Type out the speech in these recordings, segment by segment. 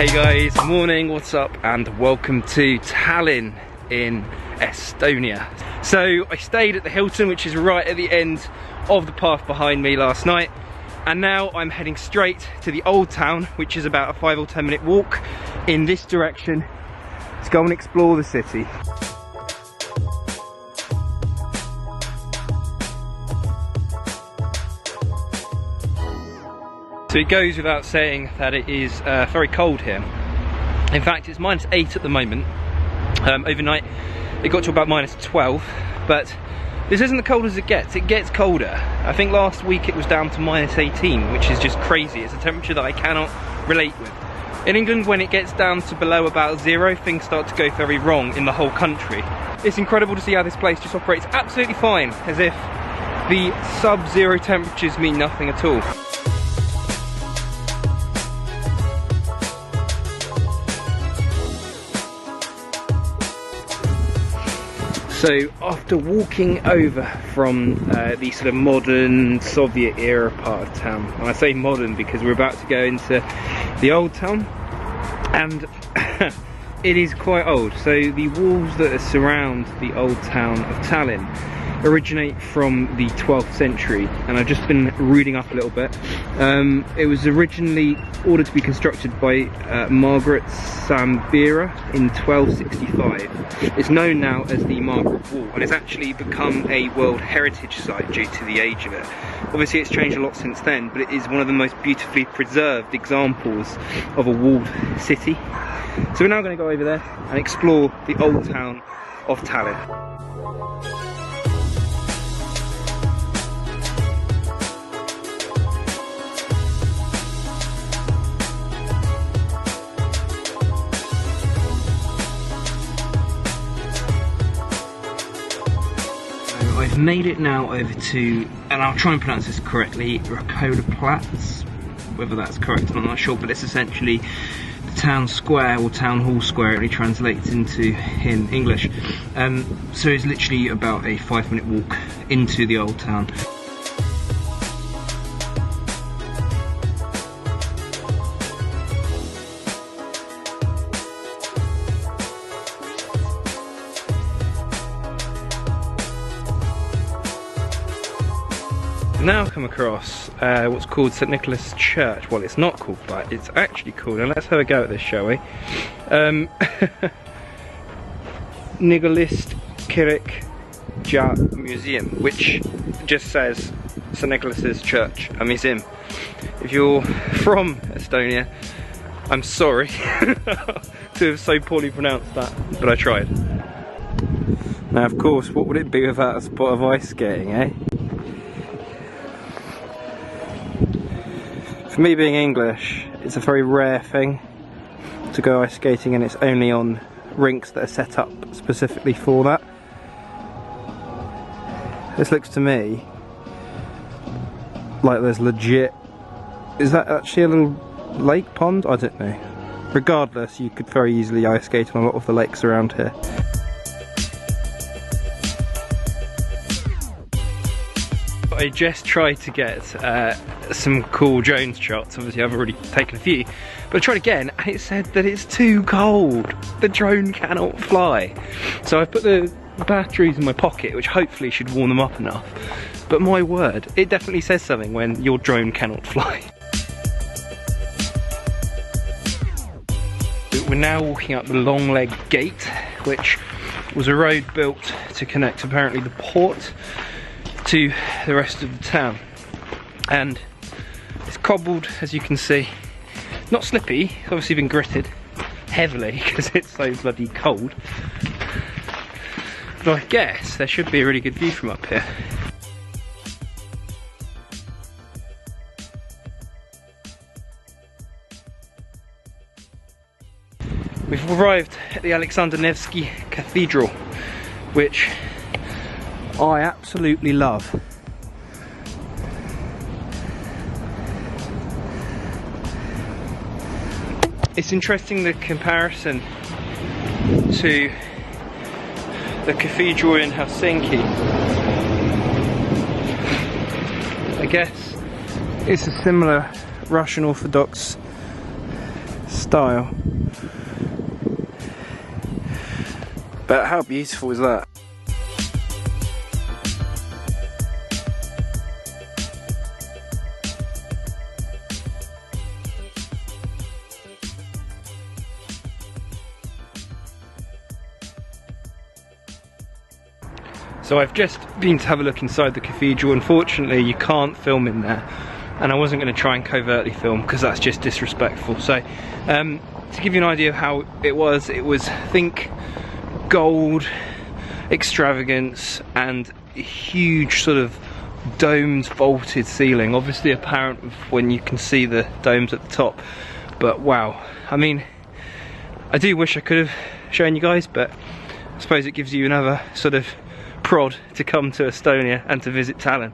Hey guys, morning, what's up, and welcome to Tallinn in Estonia. So I stayed at the Hilton, which is right at the end of the path behind me last night, and now I'm heading straight to the Old Town, which is about a 5 or 10 minute walk in this direction to go and explore the city. So it goes without saying that it is very cold here. In fact, it's -8 at the moment. Overnight it got to about -12, but this isn't the coldest it gets colder. I think last week it was down to -18, which is just crazy. It's a temperature that I cannot relate with. In England, when it gets down to below about 0, things start to go very wrong in the whole country. It's incredible to see how this place just operates absolutely fine, as if the sub-zero temperatures mean nothing at all. So after walking over from the sort of modern Soviet era part of town, and I say modern because we're about to go into the Old Town, and it is quite old. So the walls that surround the Old Town of Tallinn originate from the 12th century, and I've just been reading up a little bit. It was originally ordered to be constructed by Margaret Sambira in 1265. It's known now as the Margaret Wall, and it's actually become a World Heritage Site due to the age of it. Obviously it's changed a lot since then, but it is one of the most beautifully preserved examples of a walled city. So we're now going to go over there and explore the Old Town of Tallinn. I've made it now over to, and I'll try and pronounce this correctly, Platz. Whether that's correct, I'm not sure, but it's essentially the town square, or town hall square, it really translates into in English. So it's literally about a 5-minute walk into the Old Town. Now come across what's called St Nicholas Church. Well, it's not called that, it's actually called, and let's have a go at this, shall we? Nicholas Kirik Museum, which just says St Nicholas's Church, a museum. If you're from Estonia, I'm sorry to have so poorly pronounced that, but I tried. Now, of course, what would it be without a spot of ice skating, eh? For me, being English, it's a very rare thing to go ice skating, and it's only on rinks that are set up specifically for that. This looks to me like there's legit... Is that actually a little lake pond? I don't know. Regardless, you could very easily ice skate on a lot of the lakes around here. I just tried to get some cool drone shots. Obviously I've already taken a few, but I tried again and it said that it's too cold. The drone cannot fly. So I've put the batteries in my pocket, which hopefully should warm them up enough. But my word, it definitely says something when your drone cannot fly. We're now walking up the Long Leg Gate, which was a road built to connect apparently the port to the rest of the town, and it's cobbled, as you can see. Not slippy, it's obviously been gritted heavily because it's so bloody cold, but I guess there should be a really good view from up here. We've arrived at the Alexander Nevsky Cathedral, which I absolutely love. It's interesting, the comparison to the cathedral in Helsinki. I guess it's a similar Russian Orthodox style. But how beautiful is that? So I've just been to have a look inside the cathedral. Unfortunately, you can't film in there, and I wasn't going to try and covertly film because that's just disrespectful. So to give you an idea of how it was, think gold extravagance and huge sort of domed vaulted ceiling, obviously apparent when you can see the domes at the top. But wow, I mean, I do wish I could have shown you guys, but I suppose it gives you another sort of prod to come to Estonia and to visit Tallinn.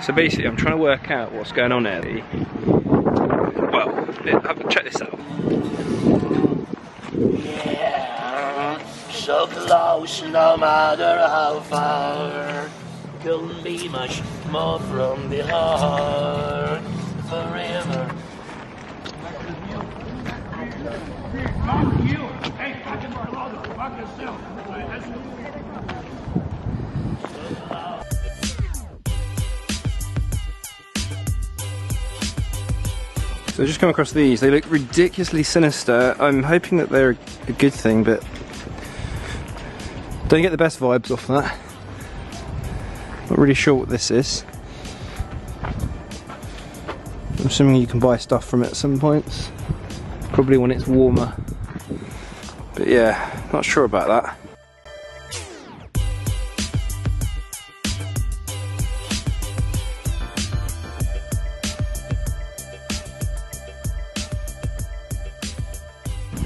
So basically I'm trying to work out what's going on here. Well, check this out. Yeah, so close no matter how far, couldn't be much more from the heart, forever. So I just come across these. They look ridiculously sinister. I'm hoping that they're a good thing, but don't get the best vibes off that. Not really sure what this is. I'm assuming you can buy stuff from it at some points. Probably when it's warmer. But yeah, not sure about that.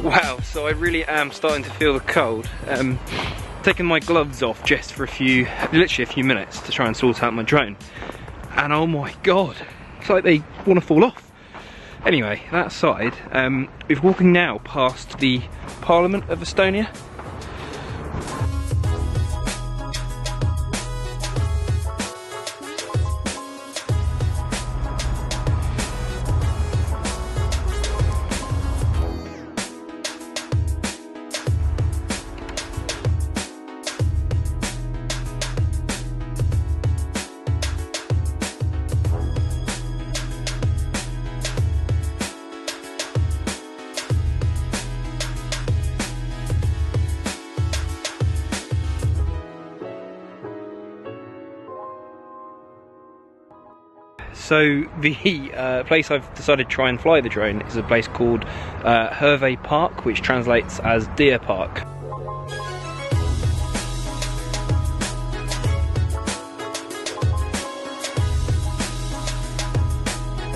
Wow, so I really am starting to feel the cold. Taking my gloves off just for literally a few minutes to try and sort out my drone. And oh my god, it's like they want to fall off. Anyway, that aside, we're walking now past the Parliament of Estonia. So the place I've decided to try and fly the drone is a place called Hervey Park, which translates as Deer Park.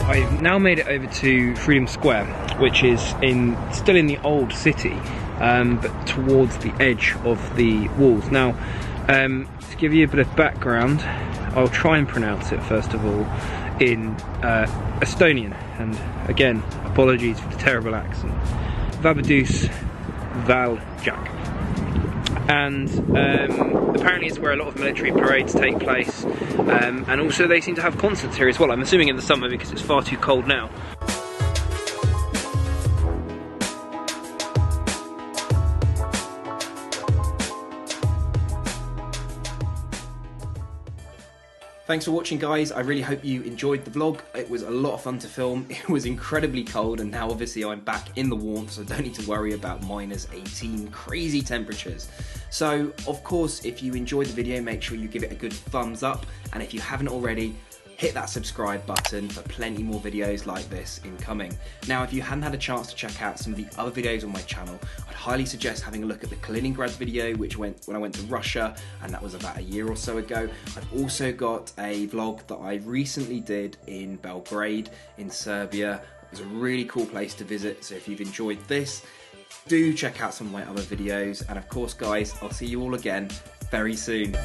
I've now made it over to Freedom Square, which is still in the old city, but towards the edge of the walls. Now, to give you a bit of background, I'll try and pronounce it first of all in Estonian, and again, apologies for the terrible accent. Vabadus Valjak. And apparently it's where a lot of military parades take place, and also they seem to have concerts here as well. I'm assuming in the summer because it's far too cold now. Thanks for watching, guys. I really hope you enjoyed the vlog. It was a lot of fun to film. It was incredibly cold, and now obviously I'm back in the warmth, so I don't need to worry about -18 crazy temperatures. So of course, if you enjoyed the video, make sure you give it a good thumbs up, and if you haven't already, hit that subscribe button for plenty more videos like this incoming. Now, if you hadn't had a chance to check out some of the other videos on my channel, I'd highly suggest having a look at the Kaliningrad video, which went when I went to Russia, and that was about a year or so ago. I've also got a vlog that I recently did in Belgrade in Serbia. It was a really cool place to visit, so if you've enjoyed this, do check out some of my other videos. And of course, guys, I'll see you all again very soon.